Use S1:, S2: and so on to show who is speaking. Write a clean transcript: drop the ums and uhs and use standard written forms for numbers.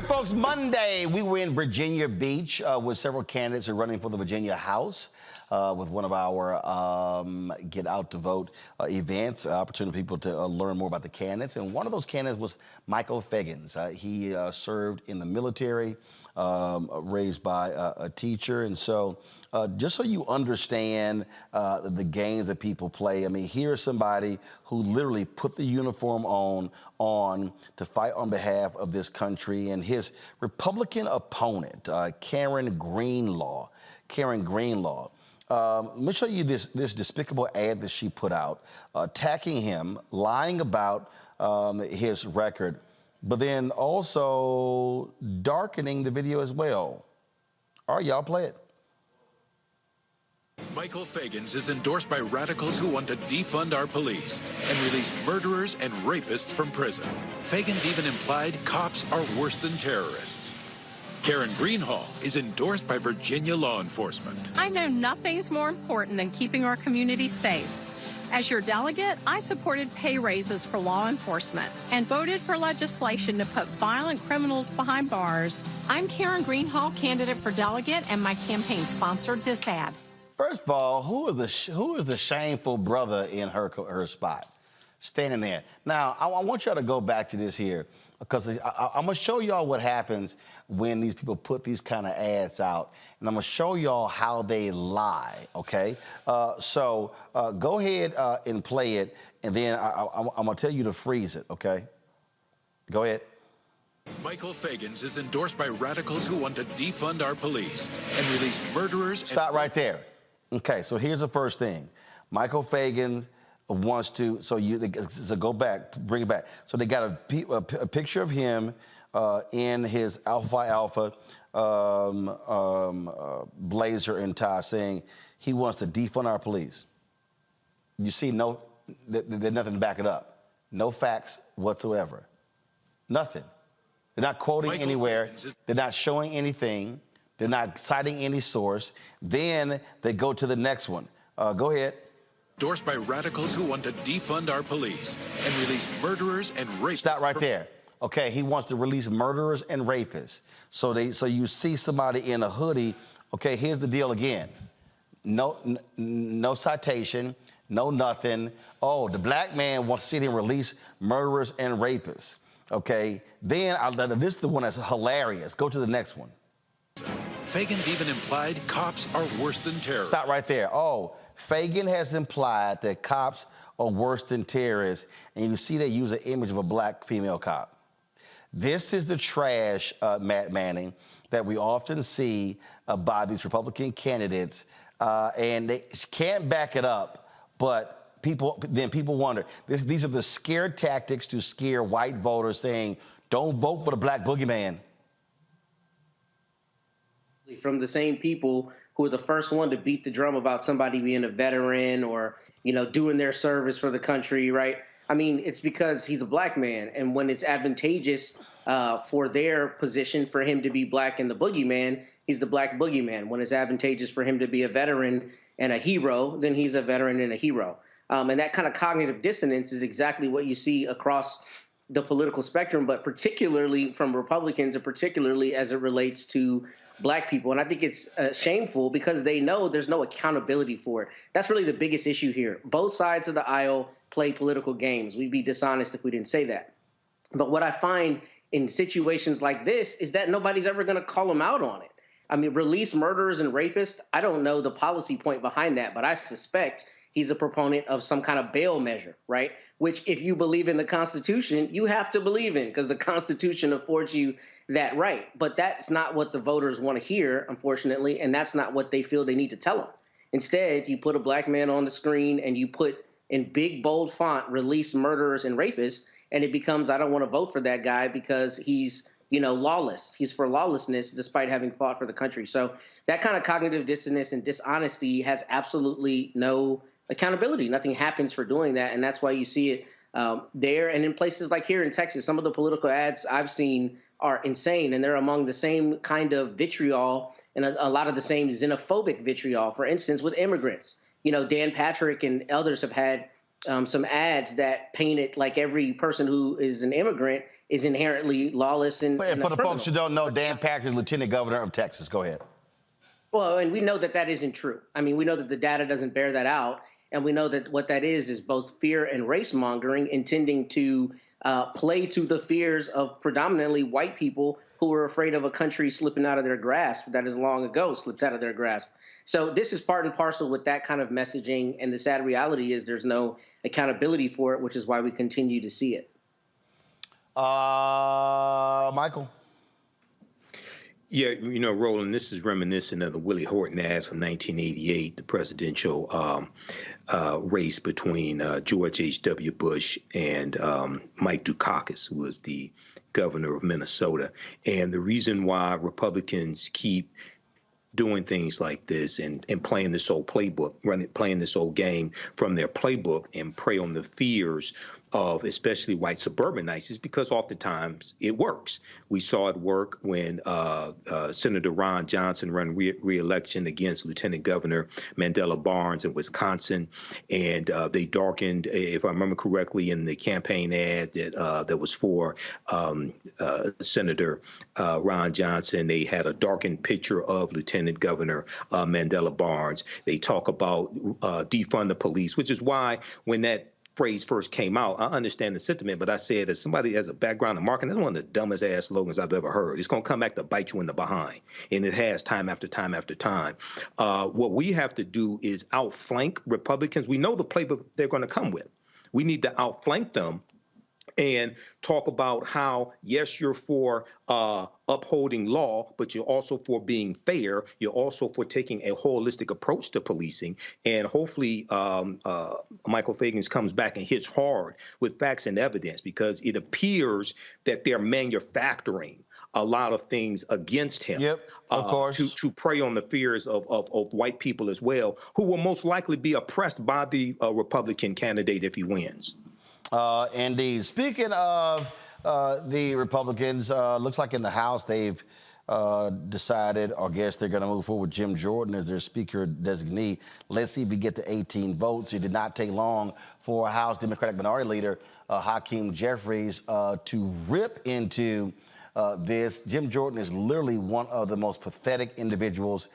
S1: folks, Monday, we were in Virginia Beach with several candidates who are running for the Virginia House with one of our Get Out to Vote events, opportunity for people to learn more about the candidates. And one of those candidates was Michael Feggans. He served in the military, raised by a teacher. And so just so you understand the games that people play, I mean, here's somebody who literally put the uniform on to fight on behalf of this country. And his Republican opponent, Karen Greenlaw. Let me show you this despicable ad that she put out, attacking him, lying about his record, but then also darkening the video as well. All right, y'all play it.
S2: Michael Feggans is endorsed by radicals who want to defund our police and release murderers and rapists from prison. Feggans even implied cops are worse than terrorists. Karen Greenhall is endorsed by Virginia law enforcement.
S3: I know nothing's more important than keeping our community safe. As your delegate, I supported pay raises for law enforcement and voted for legislation to put violent criminals behind bars. I'm Karen Greenhall, candidate for delegate, and my campaign sponsored this ad.
S1: First of all, who is the shameful brother in her spot, standing there? Now, I want y'all to go back to this here, because I'm going to show y'all what happens when these people put these kind of ads out, and I'm going to show y'all how they lie, okay? So go ahead and play it, and then I'm going to tell you to freeze it, okay? Go ahead.
S2: Michael Feggans is endorsed by radicals who want to defund our police and release murderers.
S1: Stop right there. Okay, so here's the first thing. Michael Feggans wants to, so go back, bring it back. So they got a picture of him in his Alpha blazer and tie, saying he wants to defund our police. You see, there's nothing to back it up. No facts whatsoever. Nothing. They're not quoting anywhere. They're not showing anything. They're not citing any source. Then they go to the next one. Go ahead.
S2: Endorsed by radicals who want to defund our police and release murderers and rapists.
S1: Stop right there. Okay, he wants to release murderers and rapists. So you see somebody in a hoodie. Okay, here's the deal again. No citation, no nothing. Oh, the black man wants to see him release murderers and rapists. Okay, then this is the one that's hilarious. Go to the next one.
S2: Feggans even implied cops are worse than terrorists.
S1: Stop right there. Oh, Feggans has implied that cops are worse than terrorists, and you see they use an image of a black female cop. This is the trash, Matt Manning, that we often see by these Republican candidates, and they can't back it up, but people wonder. These are the scare tactics to scare white voters, saying, don't vote for the black boogeyman.
S4: From the same people who are the first one to beat the drum about somebody being a veteran or, doing their service for the country, right? I mean, it's because he's a black man. And when it's advantageous for their position for him to be black and the boogeyman, he's the black boogeyman. When it's advantageous for him to be a veteran and a hero, then he's a veteran and a hero. And that kind of cognitive dissonance is exactly what you see across the political spectrum, but particularly from Republicans and particularly as it relates to black people. And I think it's shameful because they know there's no accountability for it. That's really the biggest issue here. Both sides of the aisle play political games. We'd be dishonest if we didn't say that. But what I find in situations like this is that nobody's ever going to call them out on it. I mean, release murderers and rapists. I don't know the policy point behind that, but I suspect he's a proponent of some kind of bail measure, right? Which, if you believe in the Constitution, you have to believe in, because the Constitution affords you that right. But that's not what the voters want to hear, unfortunately, and that's not what they feel they need to tell them. Instead, you put a black man on the screen and you put in big, bold font, release murderers and rapists, and it becomes, I don't want to vote for that guy because he's, lawless. He's for lawlessness despite having fought for the country. So that kind of cognitive dissonance and dishonesty has absolutely no accountability. Nothing happens for doing that, and that's why you see it there. And in places like here in Texas, some of the political ads I've seen are insane, and they're among the same kind of vitriol and a lot of the same xenophobic vitriol, for instance, with immigrants. Dan Patrick and others have had some ads that painted like every person who is an immigrant is inherently lawless and
S1: And for
S4: a
S1: the folks who
S4: criminal.
S1: don't know, Dan Patrick is Lieutenant Governor of Texas. Go ahead.
S4: Well, and we know that that isn't true. I mean, we know that the data doesn't bear that out. And we know that what that is both fear and race mongering, intending to play to the fears of predominantly white people who are afraid of a country slipping out of their grasp that is long ago slipped out of their grasp. So this is part and parcel with that kind of messaging. And the sad reality is there's no accountability for it, which is why we continue to see it.
S1: Michael?
S5: Yeah, Roland, this is reminiscent of the Willie Horton ads from 1988, the presidential race between George H.W. Bush and Mike Dukakis, who was the governor of Minnesota. And the reason why Republicans keep doing things like this and playing this old playbook, playing this old game from their playbook and prey on the fears of especially white suburbanites is because oftentimes it works. We saw it work when Senator Ron Johnson ran re-election against Lieutenant Governor Mandela Barnes in Wisconsin, and they darkened, if I remember correctly, in the campaign ad that was for Senator Ron Johnson, they had a darkened picture of Lieutenant Governor Mandela Barnes. They talk about defund the police, which is why when that phrase first came out, I understand the sentiment, but I said, as somebody has a background in marketing, that's one of the dumbest ass slogans I've ever heard. It's going to come back to bite you in the behind. And it has time after time after time. What we have to do is outflank Republicans. We know the playbook they're going to come with. We need to outflank them and talk about how, yes, you're for upholding law, but you're also for being fair. You're also for taking a holistic approach to policing. And hopefully Michael Feggans comes back and hits hard with facts and evidence, because it appears that they're manufacturing a lot of things against him.
S1: Yep, of course.
S5: To prey on the fears of white people as well, who will most likely be oppressed by the Republican candidate if he wins.
S1: Indeed. Speaking of the Republicans, looks like in the House they've decided, or guess they're going to move forward with Jim Jordan as their speaker designee. Let's see if we get to 18 votes. It did not take long for House Democratic Minority Leader Hakeem Jeffries to rip into this. Jim Jordan is literally one of the most pathetic individuals